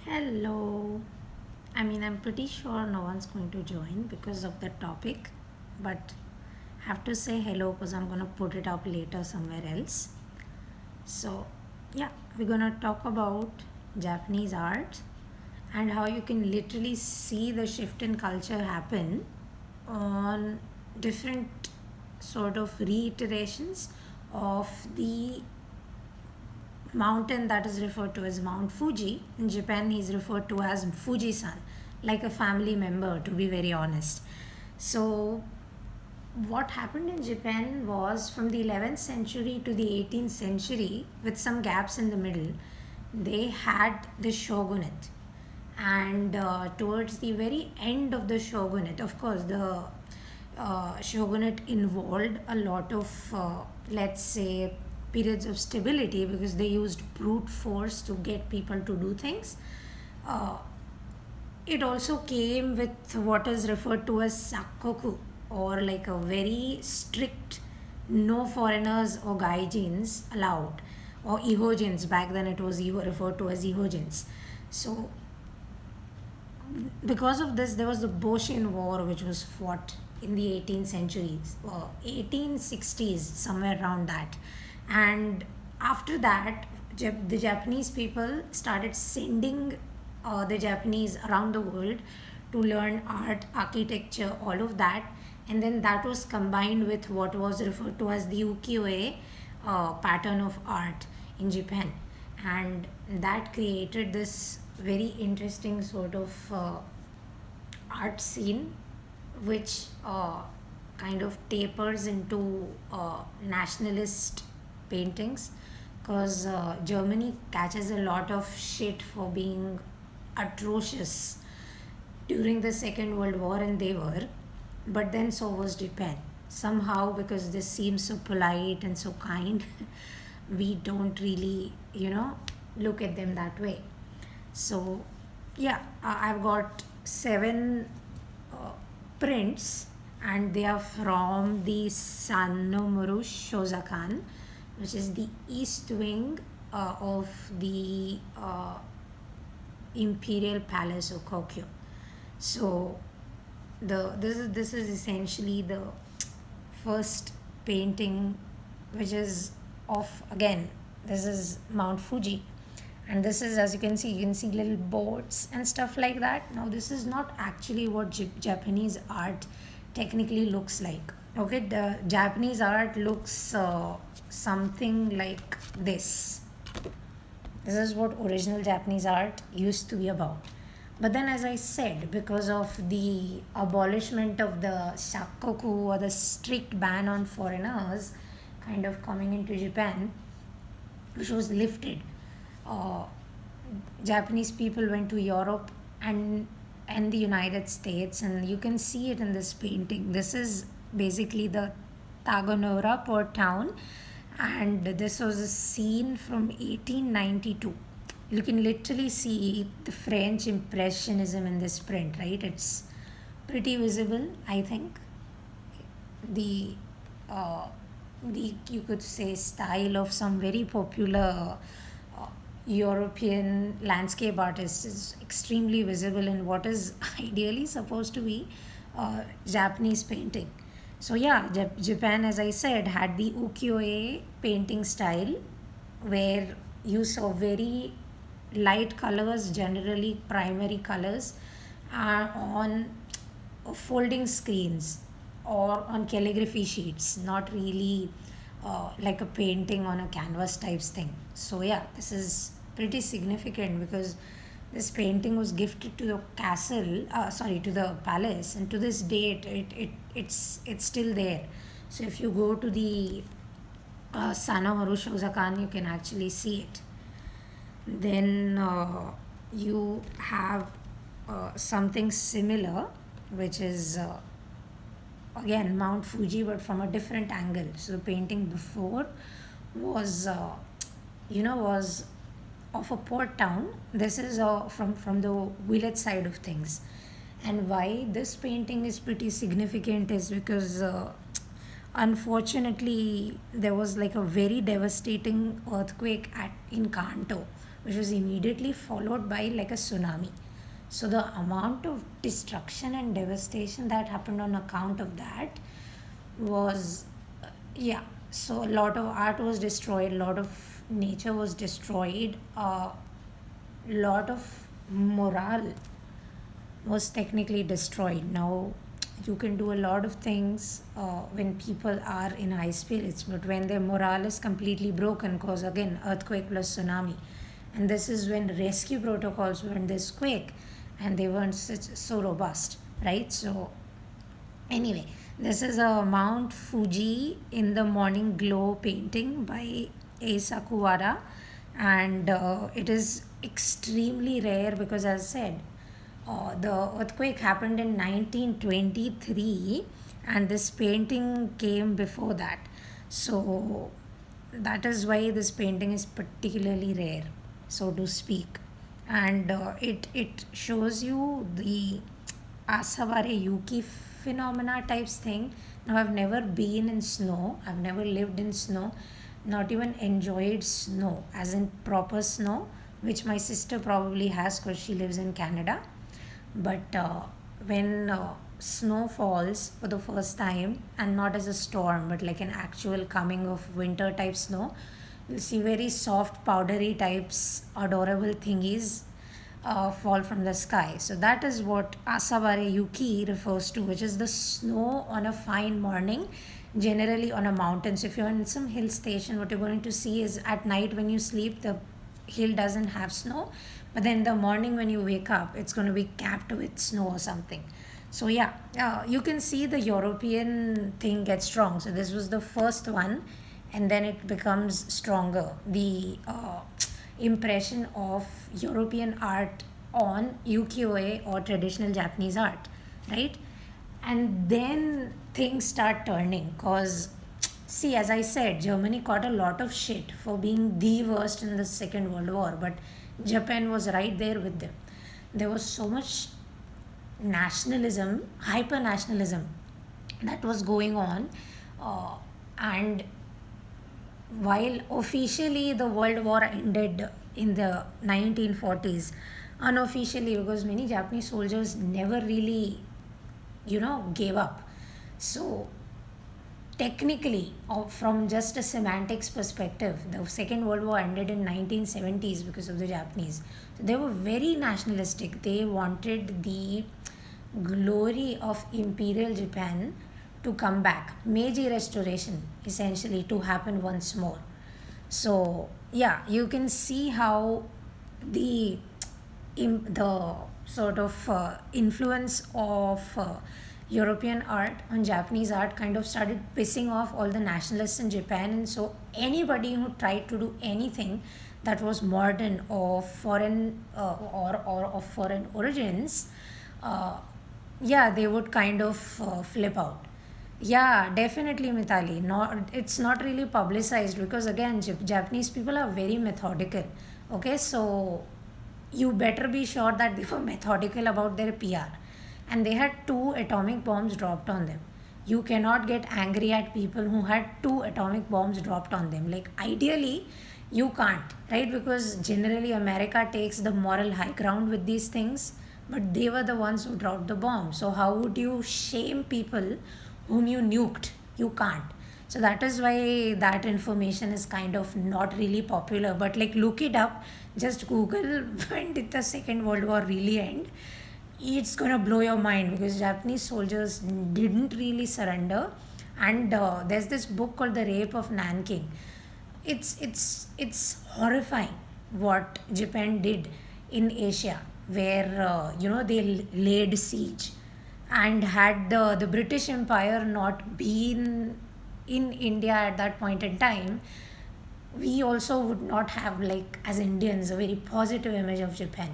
Hello. I'm pretty sure no one's going to join because of the topic, but have to say hello because I'm going to put it up later somewhere else. So, yeah, we're going to talk about Japanese art and how you can literally see the shift in culture happen on different sort of reiterations of the mountain that is referred to as Mount Fuji. In Japan, he is referred to as Fuji-san, like a family member, to be very honest. So, what happened in Japan was from the 11th century to the 18th century, with some gaps in the middle, they had the shogunate. And towards the very end of the shogunate, of course, the shogunate involved a lot of, let's say, periods of stability because they used brute force to get people to do things. Uh, it also came with what is referred to as sakoku, or like a very strict no foreigners or gaijins allowed, or ihojins. Back then it was referred to as ihojins. So because of this, there was the Boshin War, which was fought in the 18th centuries, 1860s, somewhere around that. And after that, the Japanese people started sending the Japanese around the world to learn art, architecture, all of that. And then that was combined with what was referred to as the ukiyo-e pattern of art in Japan. And that created this very interesting sort of art scene which kind of tapers into nationalist paintings, because Germany catches a lot of shit for being atrocious during the Second World War, and they were, but then so was Japan. Somehow, because this seems so polite and so kind, we don't really, look at them that way. So, yeah, I've got seven uh, prints, and they are from the Sannomuru Shozakan, which is the east wing of the Imperial Palace of Kokyo. So, this is essentially the first painting, which is of, again, this is Mount Fuji, and this is, as you can see little boats and stuff like that. Now this is not actually what Japanese art technically looks like. Okay, the Japanese art looks something like this is what original Japanese art used to be about. But then, as I said, because of the abolishment of the shakoku, or the strict ban on foreigners kind of coming into Japan, which was lifted, uh, Japanese people went to Europe and the United States, and you can see it in this painting. This is basically the Taganora port town, and this was a scene from 1892. You can literally see the French Impressionism in this print, right? It's pretty visible, I think. The uh, the, you could say, style of some very popular uh, European landscape artists is extremely visible in what is ideally supposed to be Japanese painting. So yeah, Japan, as I said, had the ukiyo-e painting style, where you saw very light colors, generally primary colors, on folding screens or on calligraphy sheets, not really like a painting on a canvas types thing. So yeah, this is pretty significant because this painting was gifted to the castle, to the palace, and to this date, it's still there. So if you go to the Sanamaru Shozakan, you can actually see it. Then you have something similar, which is again Mount Fuji, but from a different angle. So the painting before was, was of a port town. This is from the village side of things. And why this painting is pretty significant is because unfortunately there was like a very devastating earthquake in Kanto, which was immediately followed by like a tsunami. So the amount of destruction and devastation that happened on account of that was, yeah. So a lot of art was destroyed, a lot of nature was destroyed, a lot of morale was technically destroyed. Now, you can do a lot of things when people are in high spirits, but when their morale is completely broken, cause again, earthquake plus tsunami. And this is when rescue protocols were in this quake and they weren't so robust, right? So, anyway, this is a Mount Fuji in the Morning Glow painting by A. Sakuwara, and it is extremely rare because, as I said, the earthquake happened in 1923, and this painting came before that. So, that is why this painting is particularly rare, so to speak. And it shows you the Asaware Yuki phenomena types thing. Now, I've never been in snow, I've never lived in snow, not even enjoyed snow, as in proper snow, which my sister probably has because she lives in Canada. But when snow falls for the first time, and not as a storm, but like an actual coming of winter type snow, you'll see very soft, powdery types, adorable thingies fall from the sky. So that is what Asaware Yuki refers to, which is the snow on a fine morning, generally on a mountain. So if you're in some hill station, what you're going to see is at night when you sleep, the hill doesn't have snow, but then in the morning when you wake up, it's going to be capped with snow or something. So yeah, you can see the European thing get strong. So this was the first one, and then it becomes stronger. The impression of European art on ukiyo-e or traditional Japanese art, right? And then things start turning because, see, as I said, Germany caught a lot of shit for being the worst in the Second World War, but Japan was right there with them. There was so much nationalism, hyper nationalism that was going on, and while officially the World War ended in the 1940s, unofficially, because many Japanese soldiers never really, gave up. So, technically, from just a semantics perspective, the Second World War ended in 1970s because of the Japanese. So they were very nationalistic. They wanted the glory of Imperial Japan to come back, Meiji Restoration essentially to happen once more. So yeah, you can see how the the sort of influence of European art on Japanese art kind of started pissing off all the nationalists in Japan, and so anybody who tried to do anything that was modern or foreign or of foreign origins, uh, yeah, they would kind of flip out. Yeah, definitely, Mitali. Not, it's not really publicized because again, Japanese people are very methodical. Okay, so you better be sure that they were methodical about their PR, and they had two atomic bombs dropped on them. You cannot get angry at people who had two atomic bombs dropped on them. Like, ideally, you can't, right? Because generally, America takes the moral high ground with these things, but they were the ones who dropped the bomb. So, how would you shame people whom you nuked? You can't. So that is why that information is kind of not really popular. But like, look it up, just Google when did the Second World War really end. It's gonna blow your mind because Japanese soldiers didn't really surrender. And there's this book called The Rape of Nanking. It's horrifying what Japan did in Asia, where they laid siege, and had the British Empire not been in India at that point in time, we also would not have, like, as Indians, a very positive image of Japan,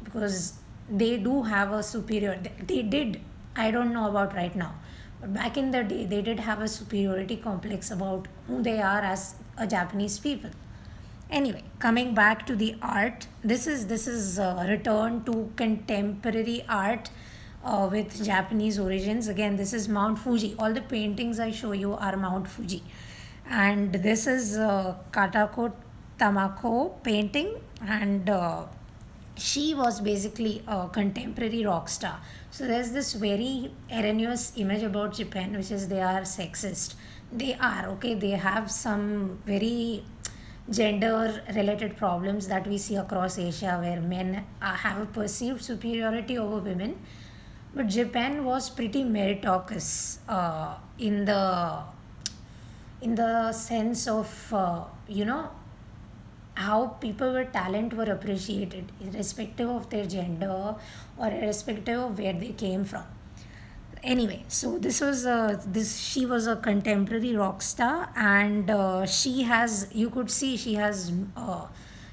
because they do have a superior. They did. I don't know about right now, but back in the day, they did have a superiority complex about who they are as a Japanese people. Anyway, coming back to the art, this is return to contemporary art with Japanese origins. Again, this is Mount Fuji. All the paintings I show you are Mount Fuji, and this is Katako Tamako painting. and she was basically a contemporary rock star. So there's this very erroneous image about Japan, which is they are sexist. They are, okay, they have some very gender related problems that we see across Asia, where men have a perceived superiority over women. But Japan was pretty meritocratic in the sense of how people with talent were appreciated irrespective of their gender or irrespective of where they came from. Anyway, so this she was a contemporary rock star, and she has, you could see she has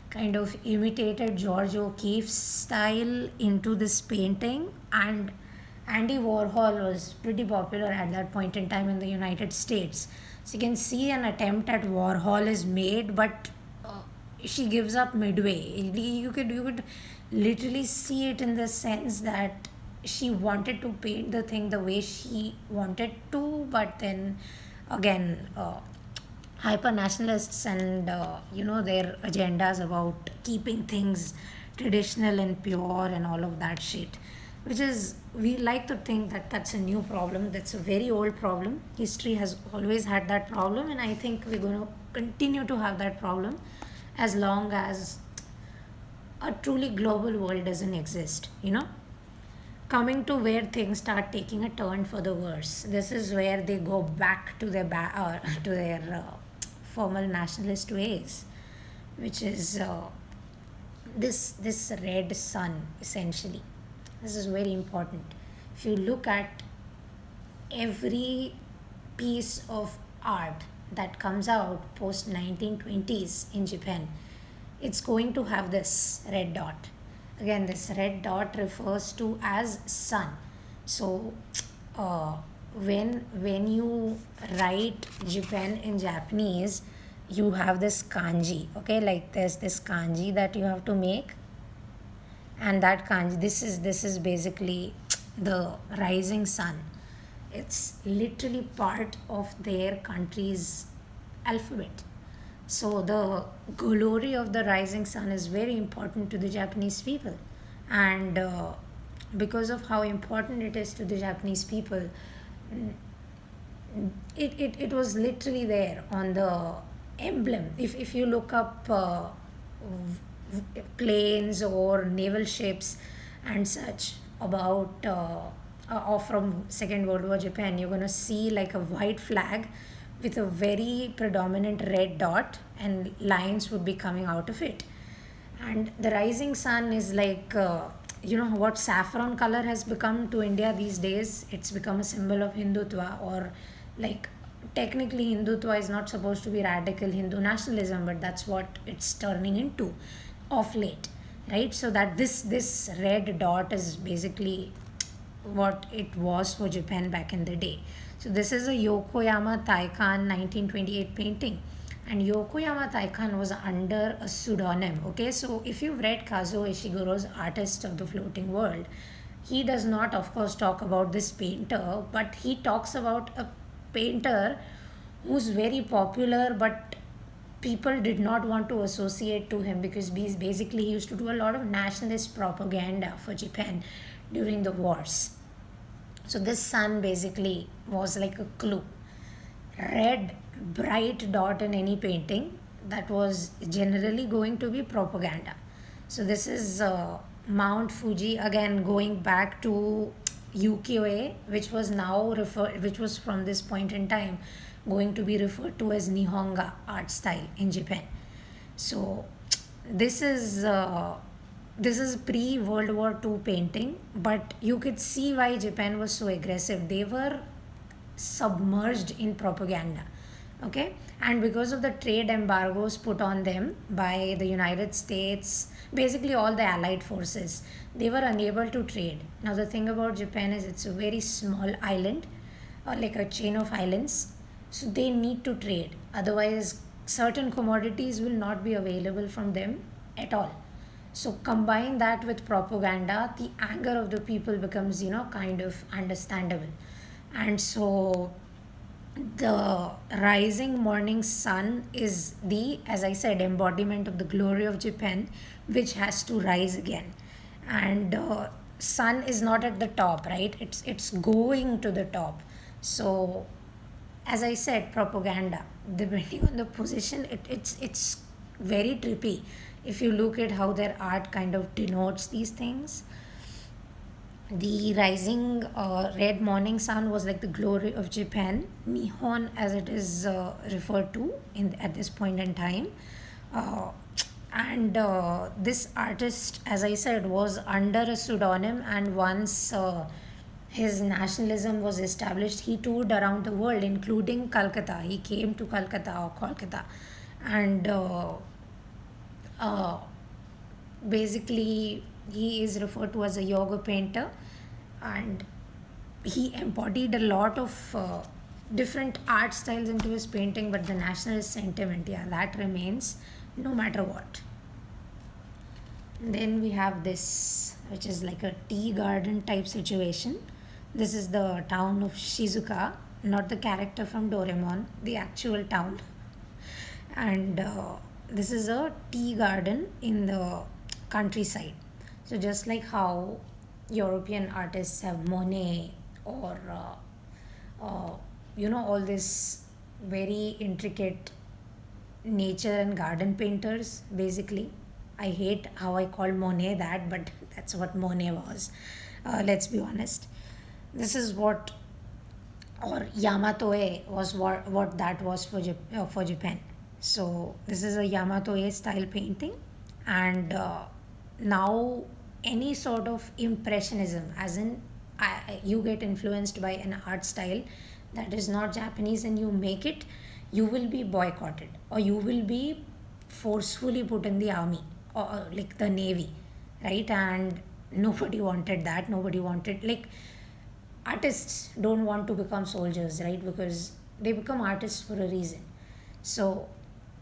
kind of imitated George O'Keeffe's style into this painting. And Andy Warhol was pretty popular at that point in time in the United States. So you can see an attempt at Warhol is made, but she gives up midway. You could literally see it in the sense that she wanted to paint the thing the way she wanted to, but then again, hyper nationalists and their agendas about keeping things traditional and pure and all of that shit, which is, we like to think that that's a new problem. That's a very old problem. History has always had that problem, and I think we're going to continue to have that problem as long as a truly global world doesn't exist. Coming to where things start taking a turn for the worse. This is where they go back to their to their formal nationalist ways, which is this red sun essentially. This is very important. If you look at every piece of art that comes out post 1920s in Japan, it's going to have this red dot. Again, this red dot refers to as sun. So uh, when you write Japan in Japanese, you have this kanji. Okay, like there's this kanji that you have to make, and that kanji, this is basically the rising sun. It's literally part of their country's alphabet. So the glory of the rising sun is very important to the Japanese people, and because of how important it is to the Japanese people, it was literally there on the emblem. If you look up planes or naval ships and such about or from Second World War Japan, you're gonna see like a white flag with a very predominant red dot, and lines would be coming out of it. And the rising sun is like what saffron color has become to India these days. It's become a symbol of Hindutva, or like technically Hindutva is not supposed to be radical Hindu nationalism, but that's what it's turning into of late, right? So that this red dot is basically what it was for Japan back in the day. So this is a Yokoyama Taikan 1928 painting, and Yokoyama Taikan was under a pseudonym. Okay, so if you've read Kazuo Ishiguro's Artist of the Floating World, he does not, of course, talk about this painter, but he talks about a painter who's very popular, but people did not want to associate to him because basically he used to do a lot of nationalist propaganda for Japan during the wars. So this sun basically was like a clue. Red bright dot in any painting, that was generally going to be propaganda. So this is Mount Fuji, again going back to ukiyo-e, which was from this point in time going to be referred to as Nihonga art style in Japan. So this is pre World War II painting, but you could see why Japan was so aggressive. They were submerged in propaganda. Okay, and because of the trade embargoes put on them by the United States, basically all the allied forces, they were unable to trade. Now the thing about Japan is it's a very small island, or like a chain of islands, so they need to trade, otherwise certain commodities will not be available from them at all. So combine that with propaganda, the anger of the people becomes kind of understandable. And so the rising morning sun is the, as I said, embodiment of the glory of Japan, which has to rise again. And sun is not at the top, right? It's going to the top. So, as I said, propaganda. Depending on the position, it's very trippy. If you look at how their art kind of denotes these things, the rising red morning sun was like the glory of Japan, Nihon as it is referred to in at this point in time. Uh, and this artist, as I said, was under a pseudonym, and once his nationalism was established, he toured around the world, including Calcutta. He came to Calcutta or Kolkata, and uh, basically he is referred to as a yoga painter, and he embodied a lot of different art styles into his painting, but the nationalist sentiment, yeah, that remains no matter what. Then we have this, which is like a tea garden type situation. This is the town of Shizuka, not the character from Doraemon, the actual town. And this is a tea garden in the countryside. So, just like how European artists have Monet or all this very intricate nature and garden painters, basically. I hate how I call Monet that, but that's what Monet was. Let's be honest. This is what, or Yamatoe was what that was for, for Japan. So, this is a Yamatoe style painting, and now any sort of impressionism, as in you get influenced by an art style that is not Japanese and you make it, you will be boycotted or you will be forcefully put in the army or like the navy, right? And nobody wanted that. Nobody wanted, like, artists don't want to become soldiers, right? Because they become artists for a reason. So,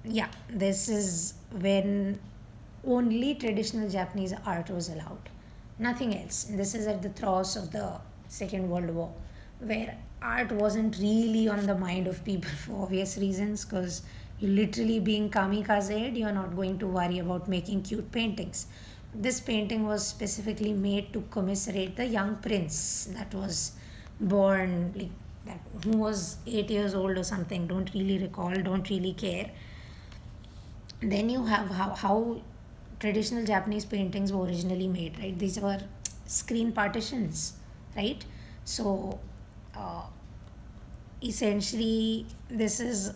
yeah, this is when only traditional Japanese art was allowed, nothing else. And this is at the throes of the Second World War, where art wasn't really on the mind of people for obvious reasons, because you literally being kamikaze, you're not going to worry about making cute paintings. This painting was specifically made to commiserate the young prince that was born, like that, who was 8 years old or something. Don't really recall, don't really care. Then you have how traditional Japanese paintings were originally made, right? These were screen partitions, right? So uh, essentially, this is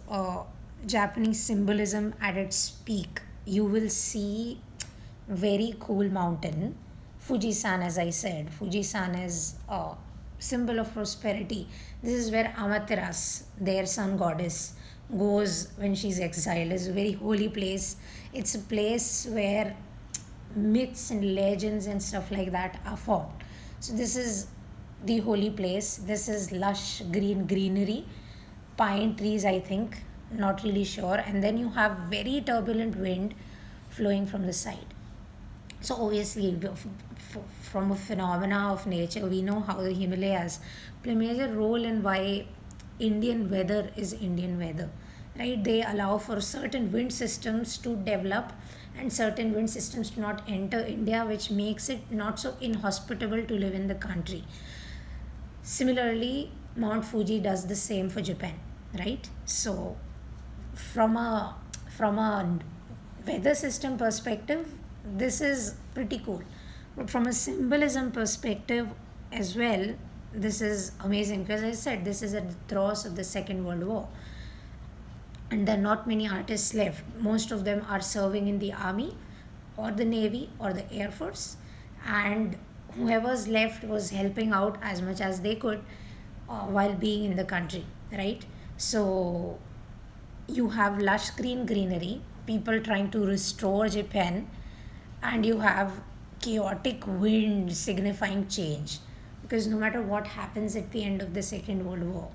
Japanese symbolism at its peak. You will see very cool mountain, Fujisan, as I said. Fujisan is a symbol of prosperity. This is where Amaterasu, their sun goddess, goes when she's exiled. It's a very holy place. It's a place where myths and legends and stuff like that are formed. So this is the holy place. This is lush greenery, pine trees, I think, not really sure. And then you have very turbulent wind flowing from the side. So obviously, from a phenomena of nature, we know how the Himalayas play a major role in why Indian weather is Indian weather, right? They allow for certain wind systems to develop and certain wind systems to not enter India, which makes it not so inhospitable to live in the country. Similarly, Mount Fuji does the same for Japan, right? So, from a weather system perspective, this is pretty cool. But from a symbolism perspective as well, this is amazing because, as I said, this is at the throes of the Second World War, and there are not many artists left. Most of them are serving in the army or the navy or the air force, and whoever's left was helping out as much as they could while being in the country, right? So you have lush greenery, people trying to restore Japan, and you have chaotic wind signifying change. Because no matter what happens at the end of the Second World War,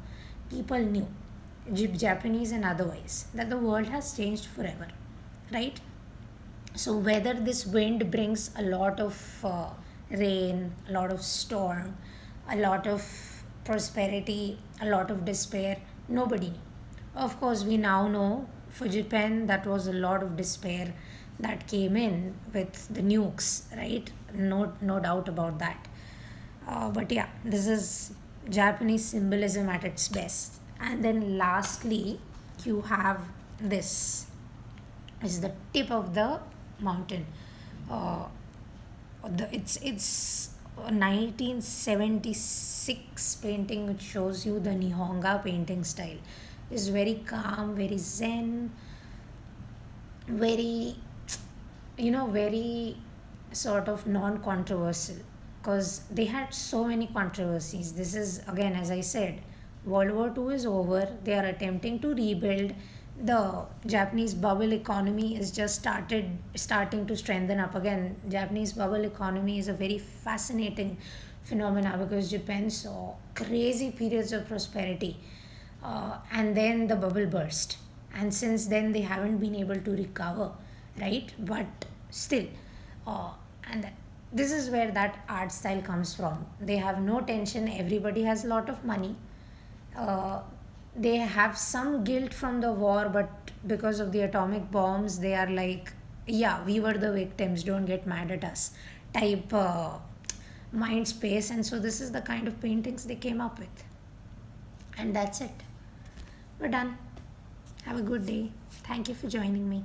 people knew, Japanese and otherwise, that the world has changed forever, right? So whether this wind brings a lot of rain, a lot of storm, a lot of prosperity, a lot of despair, Nobody knew. Of course, we now know for Japan that was a lot of despair that came in with the nukes, right? No doubt about that. But yeah, this is Japanese symbolism at its best. And then lastly, you have this is the tip of the mountain. Uh, it's a 1976 painting which shows you the Nihonga painting style. It's very calm, very zen, very very sort of non-controversial, because they had so many controversies. This is again, as I said, World War II is over. They are attempting to rebuild. The Japanese bubble economy is just starting to strengthen up again. Japanese bubble economy is a very fascinating phenomena because Japan saw crazy periods of prosperity, and then the bubble burst, and since then they haven't been able to recover, right? But still, and this is where that art style comes from. They have no tension, everybody has a lot of money. uh, they have some guilt from the war, but because of the atomic bombs they are like, yeah, we were the victims, don't get mad at us type mind space. And so this is the kind of paintings they came up with, and that's it. We're done. Have a good day. Thank you for joining me.